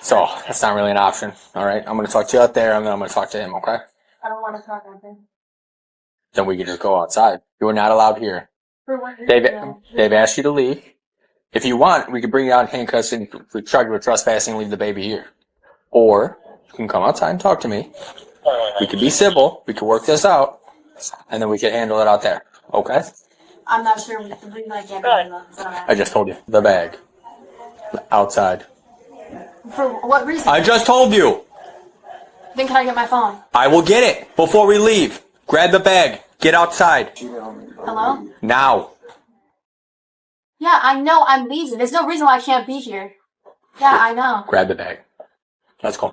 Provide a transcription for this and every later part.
So that's not really an option. All right, I'm going to talk to you out there, and then I'm going to talk to him. Okay? I don't want to talk out there. Then we can just go outside. You are not allowed here. For what reason? They've asked you to leave. If you want, we could bring you out in handcuffs and charge you with trespassing and leave the baby here. Or you can come outside and talk to me. We could be civil. We could work this out, and then we could handle it out there. Okay? I'm not sure. The reason I can't be I just told you. The bag. Outside. For what reason? I just told you. Then can I get my phone? I will get it before we leave. Grab the bag. Get outside. Hello? Now. Yeah, I know I'm leaving. There's no reason why I can't be here. Yeah, I know. Grab the bag. Let's go.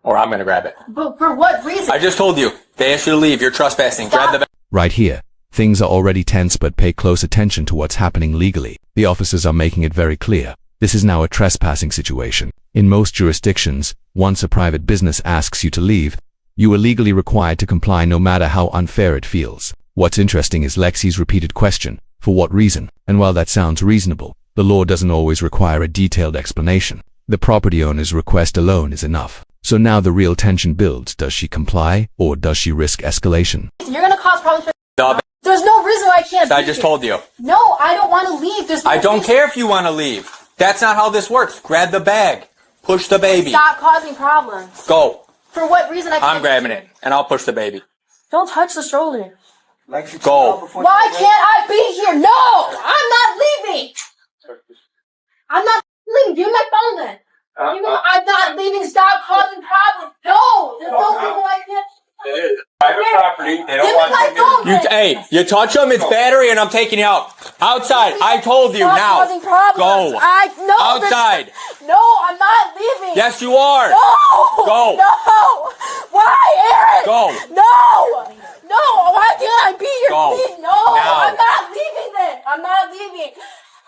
Or I'm going to grab it. But for what reason? I just told you. They asked you to leave. You're trespassing. Stop. Grab the bag. Right here, things are already tense, but pay close attention to what's happening legally. The officers are making it very clear. This is now a trespassing situation. In most jurisdictions, once a private business asks you to leave, you are legally required to comply no matter how unfair it feels. What's interesting is Lexi's repeated question, for what reason? And while that sounds reasonable, the law doesn't always require a detailed explanation. The property owner's request alone is enough. So now the real tension builds. Does she comply, or does she risk escalation? You're gonna cause problems for There's no reason why I can't be I just here. told you. No, I don't want to leave. There's no I don't reason. care if you want to leave. That's not how this works. Grab the bag. Push the baby. Stop causing problems. Go. For what reason I can't I'm grabbing be it, here? and I'll push the baby. Don't touch the stroller. Go. Why can't I be here? No! I'm not leaving! I'm not leaving. Give me my phone then. I'm not leaving. Stop causing problems. No! There's no reason why I can't. It is private property. They don't Give me want my you phone then. Hey, you touch them, it's battery, and I'm taking you out. Outside. I told you. Stop Now. causing problems. Go. No, Outside. No, I'm not leaving. Yes, you are. No! Go. No! Why, Eric? Go. No! No! Why can't I be here? Go. Please, no! Now. I'm not leaving then! I'm not leaving!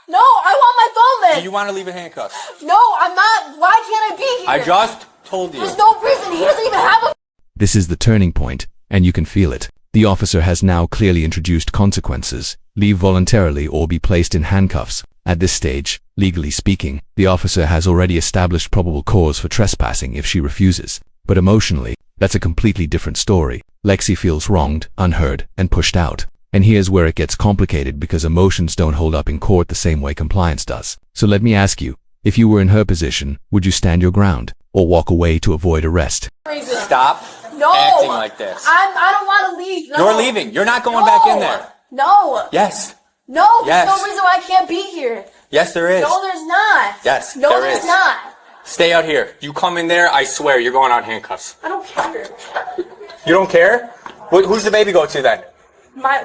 No, I want my phone Do then! you want to leave in handcuffs? No, I'm not! Why can't I be here? I just told you. There's no reason! He doesn't even have a... This is the turning point, and you can feel it. The officer has now clearly introduced consequences: leave voluntarily or be placed in handcuffs. At this stage, legally speaking, the officer has already established probable cause for trespassing if she refuses. But emotionally, that's a completely different story. Lexi feels wronged, unheard, and pushed out. And here's where it gets complicated, because emotions don't hold up in court the same way compliance does. So let me ask you, if you were in her position, would you stand your ground or walk away to avoid arrest? Stop acting like this. I don't want to leave. No. You're leaving. You're not going back in there. No. Yes. No, there's Yes. no reason why I can't be here. Yes, there is. No, there's not. Yes, no, there there's is. not. Stay out here. You come in there, I swear, you're going out in handcuffs. I don't care. You don't care? Who's the baby go to then?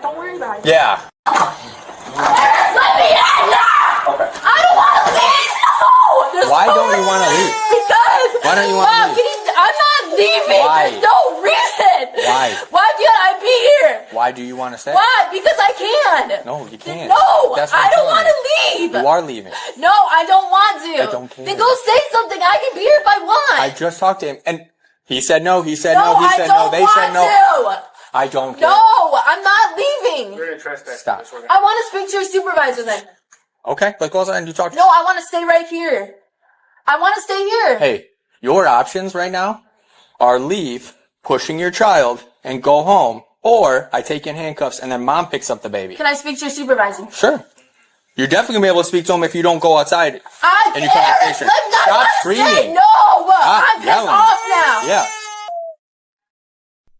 Don't worry about it. Yeah. Let me in now! Okay. I don't want to leave! No! There's Why no don't you want to reason. leave? Because... Why don't you want to leave? I'm not leaving! Why? There's no reason! Why? Why can't I be here? Why do you want to stay? Why? Because I can! No, you can't. No! That's what I I'm don't want telling to leave! You are leaving. No, I don't want to! I don't care. Then go say something! I can be here if I want! I just talked to him, and he said no, he said no, he said no, they said no. To. I don't care. No, I'm not leaving. You're gonna trespass. Stop. I want to speak to your supervisor then. Okay, let's go outside and you talk to No, I want to stay right here. I want to stay here. Hey, your options right now are leave, pushing your child, and go home, or I take you in handcuffs and then mom picks up the baby. Can I speak to your supervisor? Sure. You're definitely going to be able to speak to him if you don't go outside. And you come to the station. Stop screaming. No, I'm pissed yelling. off now. Yeah.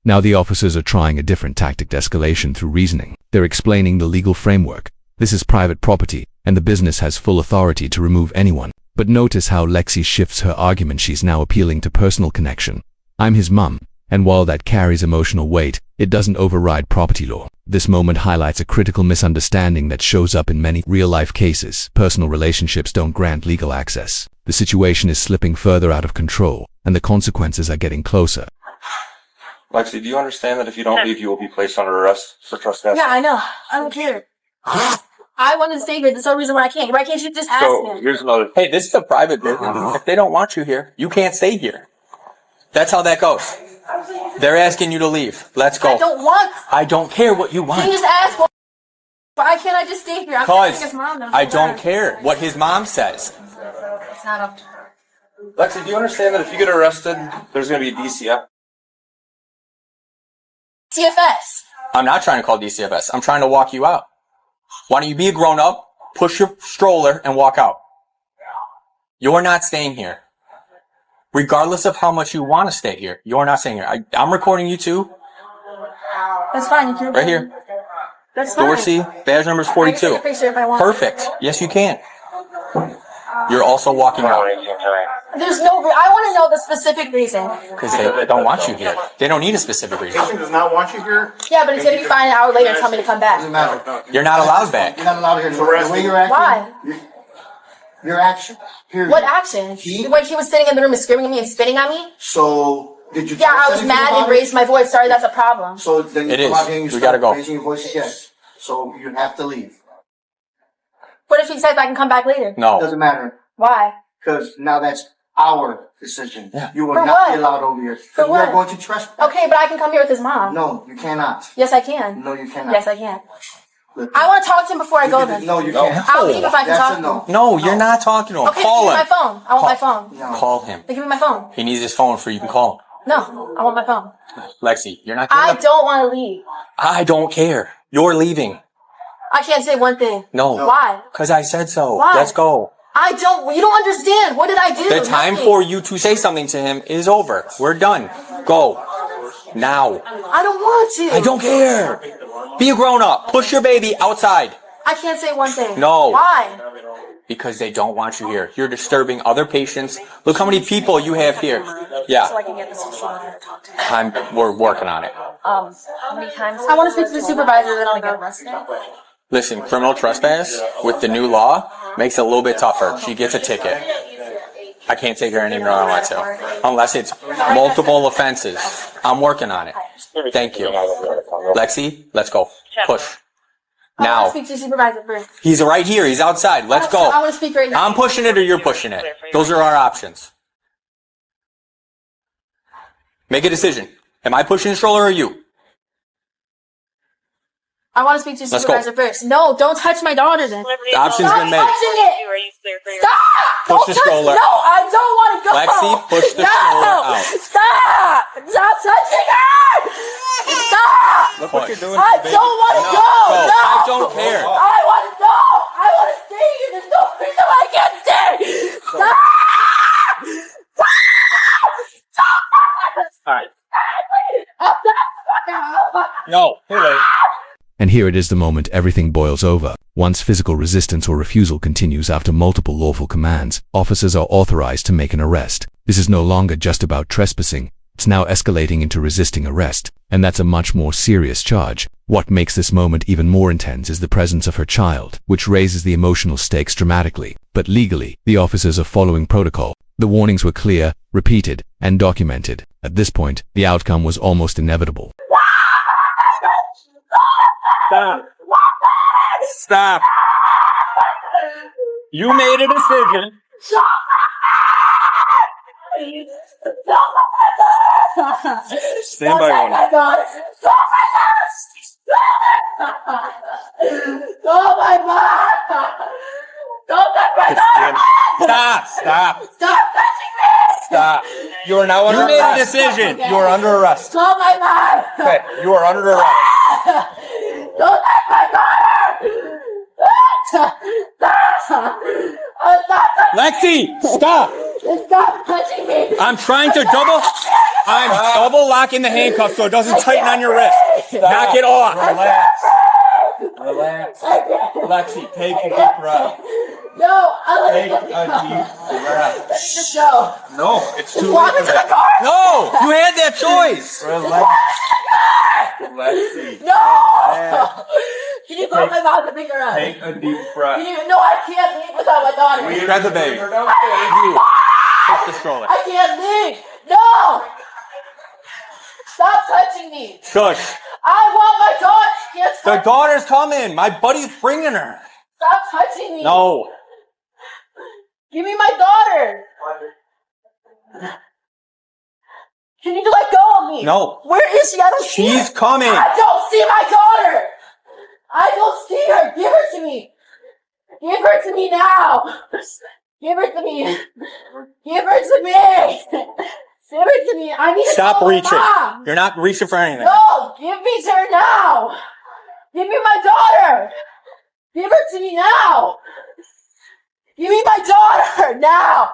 Now the officers are trying a different tactic to escalation through reasoning. They're explaining the legal framework. This is private property, and the business has full authority to remove anyone. But notice how Lexi shifts her argument. She's now appealing to personal connection. I'm his mum, and while that carries emotional weight, it doesn't override property law. This moment highlights a critical misunderstanding that shows up in many real-life cases. Personal relationships don't grant legal access. The situation is slipping further out of control, and the consequences are getting closer. Lexi, do you understand that if you don't leave, you will be placed under arrest for trespassing? Yeah, I know. I don't care. I want to stay here. There's no reason why I can't. Why can't you just ask So him? here's another. Hey, this is a private business. If they don't want you here, you can't stay here. That's how that goes. They're asking you to leave. Let's go. I don't want. I don't care what you Can want. you just ask? Why can't I just stay here? I'm Because his mom now. I don't care what his mom says. It's not up to her. Lexi, do you understand that if you get arrested, there's going to be a DCF? CFS. I'm not trying to call DCFS. I'm trying to walk you out. Why don't you be a grown up, push your stroller, and walk out? You're not staying here. Regardless of how much you want to stay here, you're not staying here. I'm recording you too. That's fine. You can Right here. That's fine. Dorsey, badge number is I can take 42. a picture if I want. Perfect. Yes, you can. You're also walking out. There's no. I want to know the specific reason. Because they don't want you here. They don't need a specific reason. Patient does not want you here. Yeah, but it's gonna be fine an hour later and tell me to come Doesn't back. matter. You're not allowed back. You're not allowed here. The way you're acting. Why? Your action. Period. What action? He- When he was sitting in the room and screaming at me and spitting at me? So did you? Yeah, tell I us was anything mad about and it? raised my voice. Sorry, that's a problem. So then you It come is. out here and you We start gotta go. raising your voice again. So you have to leave. What if he says I can come back later? No. Doesn't matter Why? because now that's our decision. Yeah. You will For not what? be allowed over here. For We are what? going to trespass. Okay, but I can come here with his mom. No, you cannot. Yes, I can. No, you cannot. Yes, I can. Look, I want to talk to him before I go then. No, you can't. I'll leave if I can That's talk a to no. him. No, you're not talking to him. Okay, Call give me him. my phone. I want my phone. No. Call him. Then give me my phone. He needs his phone so you can call him. No, I want my phone. Lexi, you're not I gonna... don't want to leave. I don't care. You're leaving. I can't say one thing. No. Why? Because I said so. Why? Let's go. I don't. You don't understand. What did I do? The time Nothing. for you to say something to him is over. We're done. Go. Now. I don't want to. I don't care. Be a grown up. Push your baby outside. I can't say one thing. No. Why? Because they don't want you here. You're disturbing other patients. Look how many people you have here. Yeah. So I can get this to talk to him. We're working on it. How many times? I want to speak to the supervisor. Then I'll get arrested. Listen, criminal trespass with the new law makes it a little bit tougher. She gets a ticket. I can't take her anywhere I want to. Unless it's multiple offenses. I'm working on it. Thank you. Lexi, let's go. Push. I want Now. to speak to the supervisor first. He's right here. He's outside. Let's I go. want to speak right now. I'm pushing it or you're pushing it. Those are our options. Make a decision. Am I pushing the stroller or you? I want to speak to the Let's go. supervisor first. No, don't touch my daughter then. The option's Stop been made. touching it. Stop! Push Don't the touch- stroller. No, I don't want to go. Lexi, push the no. stroller out. Stop! Stop touching her! Stop! Look what you're doing. I don't want to go. No. I don't care. I want to go. I want to stay here. There's no reason why I can't stay. Stop! Stop! All right. Stop! No. Hey, wait. And here it is the moment everything boils over. Once physical resistance or refusal continues after multiple lawful commands, officers are authorized to make an arrest. This is no longer just about trespassing. It's now escalating into resisting arrest, and that's a much more serious charge. What makes this moment even more intense is the presence of her child, which raises the emotional stakes dramatically. But legally, the officers are following protocol. The warnings were clear, repeated, and documented. At this point, the outcome was almost inevitable. Stop. Stop. You made a decision. Stand by one. Oh my God! Don't touch my daughter! Stop. Stop. Stop touching me! Stop. You are now under made a arrest. decision. You are under arrest. Oh my God! Okay, you are under arrest. Don't touch my daughter! Stop! Lexi, stop. Stop touching me! I'm trying to double locking the handcuffs so it doesn't tighten on your wrist. Knock it off. Relax. Relax. Lexi, take a deep breath. No, I Take let a it deep breath. Just go. No, it's too Walk late into for the that. car! No, you had that choice. Relax. Lexi, No! Can you go my mouth and pick her up? take a deep breath. No, I can't leave without my daughter. Grab the baby. You. Push the stroller. I can't leave. No! Stop touching me. Shush. I want my daughter. She can't The touch. daughter's coming. My buddy's bringing her. Stop touching me. No. Give me my daughter. Can you let go of me? No. Where is she? I don't see her. She's coming. I don't see my daughter. I don't see her. Give her to me. Give her to me now. Give her to me. Give her to me. Give her to me. I need to Stop call my reaching. mom. You're not reaching for anything. No, give me to her now. Give me my daughter. Give her to me now. Give me my daughter now.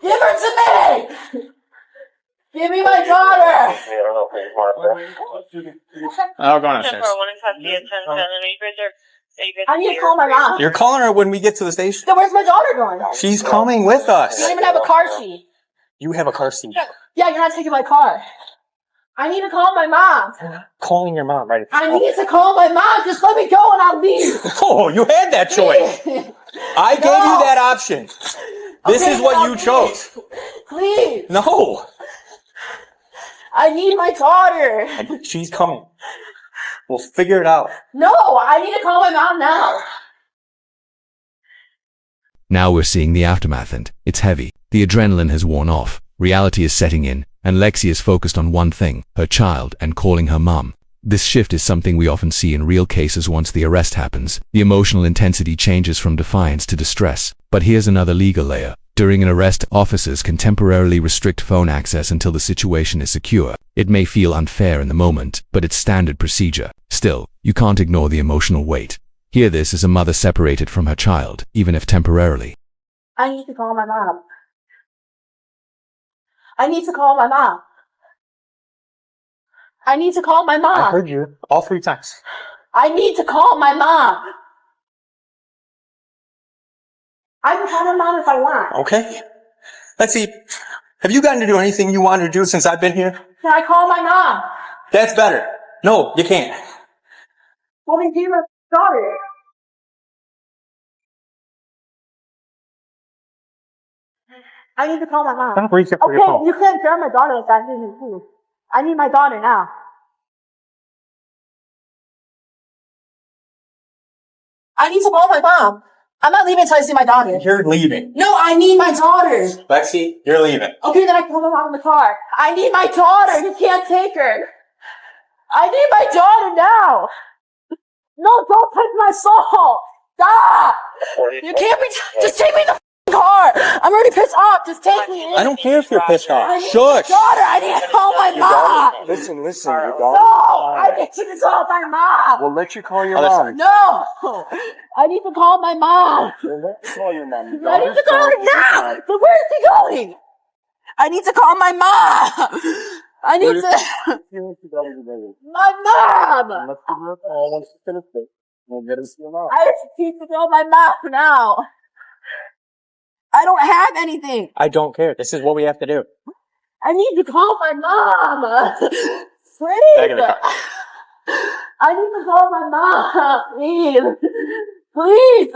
Give her to me. Give me my daughter. I'll go downstairs. I need to call my mom. You're calling her when we get to the station. Then where's my daughter going? She's coming with You us. don't even have a car seat. You have a car seat. Yeah, you're not taking my car. I need to call my mom. Calling your mom, right? I need to call my mom. Just let me go and I'll leave. Oh, you had that choice. I gave you that option. This Okay, is what now you chose. Please. No. I need my daughter. She's coming. We'll figure it out. No, I need to call my mom now. Now we're seeing the aftermath and it's heavy. The adrenaline has worn off. Reality is setting in and Lexi is focused on one thing, her child, and calling her mom. This shift is something we often see in real cases once the arrest happens. The emotional intensity changes from defiance to distress. But here's another legal layer. During an arrest, officers can temporarily restrict phone access until the situation is secure. It may feel unfair in the moment, but it's standard procedure. Still, you can't ignore the emotional weight. Hear this as a mother separated from her child, even if temporarily. I need to call my mom. I need to call my mom. I need to call my mom. I heard you all 3 times. I need to call my mom. I can call my mom if I want. Okay. Let's see. Have you gotten to do anything you wanted to do since I've been here? Can I call my mom? That's better. No, you can't. Let me do my daughter. I need to call my mom. Stop reaching for your Okay, phone. you can't grab my daughter like that. Too. I need my daughter now. I need to call my mom. I'm not leaving until I see my daughter. You're leaving. No, I need my daughter. Lexi, you're leaving. Okay, then I call my mom in the car. I need my daughter. You can't take her. I need my daughter now. No, don't take my soul. Stop. You can't be. Just take me in the car. I'm already pissed off. Just take me in. I don't care if you're pissed I off. need Shush. my daughter. I need to call my mom. Listen, your No, I need to call my mom. We'll let you call your mom. No, I need to call my mom. Let's call your mom. I need to call her now. But where is she going? I need to call my mom. I need to. My mom. I need to call my mom now. I don't have anything. I don't care. This is what we have to do. I need to call my mom. Please. Back in the car. I need to call my mom. Please. Please.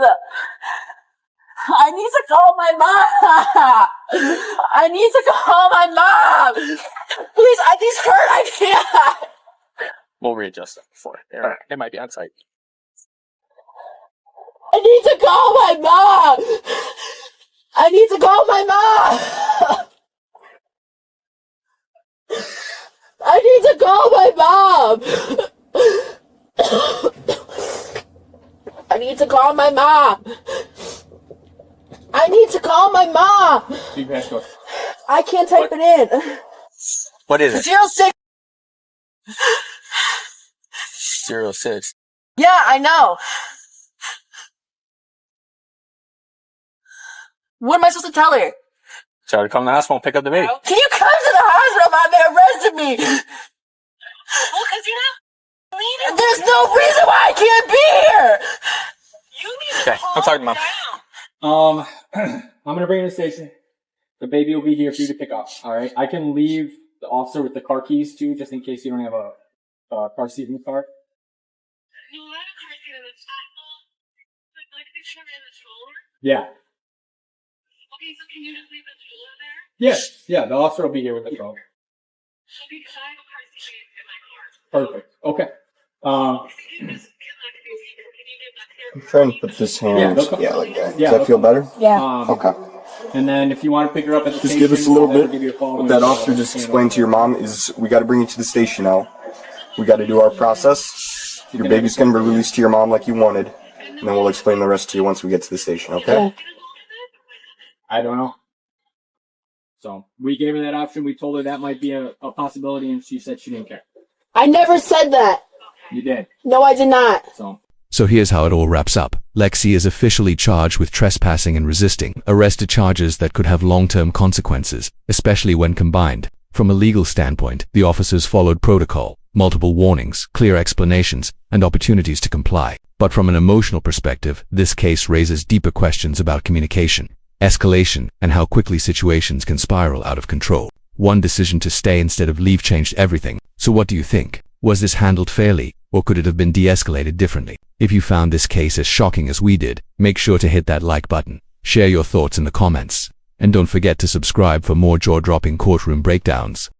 I need to call my mom. I need to call my mom. Please, these hurt. I can't. We'll readjust them before. They might be on site. I need to call my mom. I need to call my mom. I need to call my mom. I need to call my mom. I need to call my mom. I can't type it in. What is it? 06. 06. Yeah, I know. What am I supposed to tell her? Tell her to come to the hospital and pick up the baby. Can you come to the hospital, Mom? They arrested me. Well, because you're not leaving. There's no reason why I can't be here. You need to Okay, calm I'm talking to Mom. down. I'm gonna bring you to the station. The baby will be here for you to pick up. All right. I can leave the officer with the car keys too, just in case you don't have a car seat in the car. You let a car seat in the stroller. Like the chair in the stroller. Yeah. Okay, so can you just leave the stroller there? Yes. Yeah. The officer will be here with the stroller. Okay, because I have a car seat in my car. Perfect. Okay. Can you just get that baby here? Can you get back here? I'm trying to put this hand. they'll come. like that. Yeah, Does that feel better? Yeah. Okay. And then if you want to pick her up at the Just station, give us a little they'll bit. give you a call What that officer just explained to your mom is we got to bring you to the station now. We got to do our process. Your baby's going to be released to your mom like you wanted. And then we'll explain the rest to you once we get to the station, okay? I don't know. So we gave her that option. We told her that might be a possibility, and she said she didn't care. I never said that. You did. No, I did not. So here's how it all wraps up. Lexi is officially charged with trespassing and resisting, arrested charges that could have long-term consequences, especially when combined. From a legal standpoint, the officers followed protocol, multiple warnings, clear explanations, and opportunities to comply. But from an emotional perspective, this case raises deeper questions about communication, escalation, and how quickly situations can spiral out of control. One decision to stay instead of leave changed everything. So what do you think? Was this handled fairly, or could it have been de-escalated differently? If you found this case as shocking as we did, make sure to hit that like button. Share your thoughts in the comments. And don't forget to subscribe for more jaw-dropping courtroom breakdowns.